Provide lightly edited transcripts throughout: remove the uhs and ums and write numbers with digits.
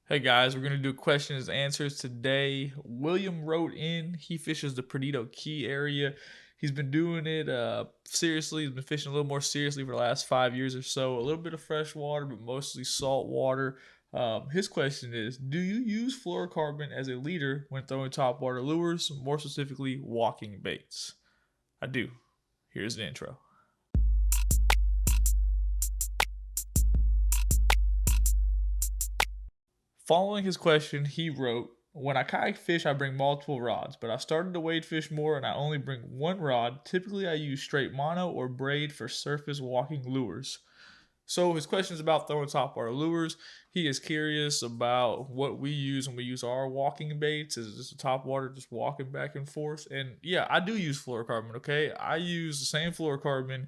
Hey guys, we're gonna do questions and answers today. William wrote in. He fishes the Perdido Key area. He's been doing it seriously. He's been fishing a little more seriously for the last 5 years or so. A little bit of fresh water, but mostly salt water. His question is: do you use fluorocarbon as a leader when throwing topwater lures, more specifically walking baits? I do. Here's the intro. Following his question, he wrote, when I kayak fish, I bring multiple rods, but I started to wade fish more and I only bring one rod. Typically, I use straight mono or braid for surface walking lures. So his question is about throwing topwater lures. He is curious about what we use when we use our walking baits. Is this a topwater just walking back and forth? And yeah, I do use fluorocarbon, okay? I use the same fluorocarbon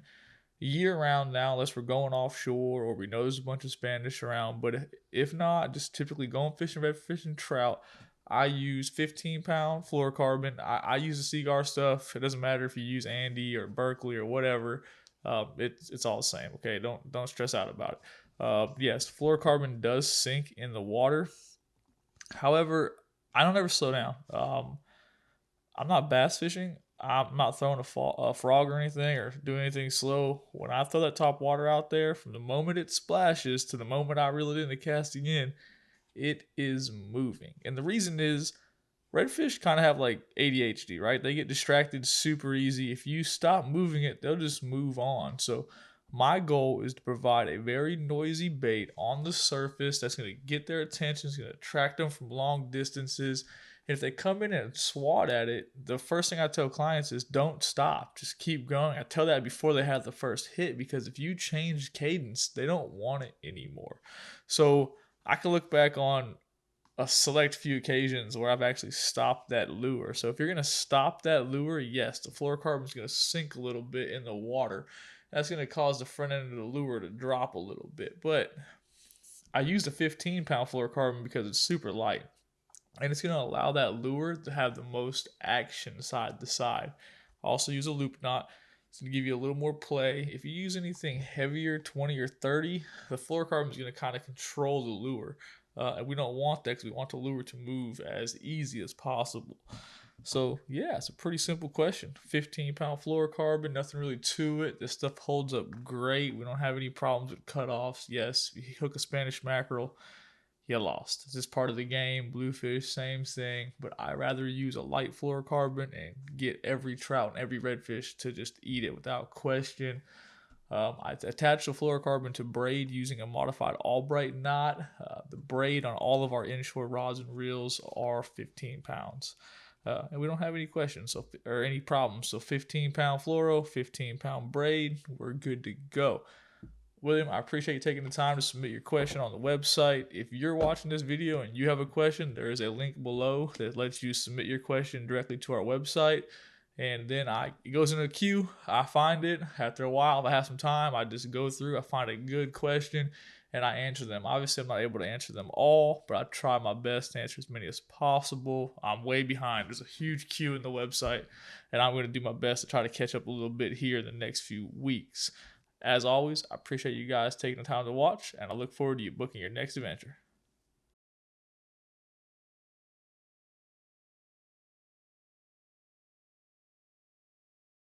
year round now, unless we're going offshore or we know there's a bunch of Spanish around. But if not, just typically going fishing, red fishing, trout. I use 15-pound fluorocarbon. I use the Seagar stuff. It doesn't matter if you use Andy or Berkeley or whatever. It's all the same. Okay, don't stress out about it. Yes, fluorocarbon does sink in the water. However, I don't ever slow down. I'm not bass fishing. I'm not throwing a frog or anything or doing anything slow. When I throw that top water out there, from the moment it splashes to the moment I reel it in the casting in, it is moving. And the reason is redfish kind of have like ADHD, right? They get distracted super easy. If you stop moving it, they'll just move on. So my goal is to provide a very noisy bait on the surface that's going to get their attention, it's going to attract them from long distances. And if they come in and swat at it, the first thing I tell clients is don't stop, just keep going. I tell that before they have the first hit, because if you change cadence, they don't want it anymore. So I can look back on a select few occasions where I've actually stopped that lure. So if you're going to stop that lure, yes, the fluorocarbon is going to sink a little bit in the water. That's going to cause the front end of the lure to drop a little bit. But I used a 15-pound fluorocarbon because it's super light. And it's going to allow that lure to have the most action side to side. I also use a loop knot. It's going to give you a little more play. If you use anything heavier, 20 or 30, the fluorocarbon is going to kind of control the lure. And we don't want that because we want the lure to move as easy as possible. So yeah, it's a pretty simple question. 15-pound fluorocarbon, nothing really to it. This stuff holds up great. We don't have any problems with cutoffs. Yes, you hook a Spanish mackerel, you lost. It's just part of the game. Bluefish, same thing. But I rather use a light fluorocarbon and get every trout and every redfish to just eat it without question. I attach the fluorocarbon to braid using a modified Albright knot. The braid on all of our inshore rods and reels are 15 pounds. And we don't have any questions or any problems. So 15-pound fluoro, 15-pound braid, we're good to go. William, I appreciate you taking the time to submit your question on the website. If you're watching this video and you have a question, there is a link below that lets you submit your question directly to our website. And then it goes in a queue. I find it. After a while, if I have some time, I just go through, I find a good question, and I answer them. Obviously, I'm not able to answer them all, but I try my best to answer as many as possible. I'm way behind. There's a huge queue in the website, and I'm going to do my best to try to catch up a little bit here in the next few weeks. As always, I appreciate you guys taking the time to watch, and I look forward to you booking your next adventure.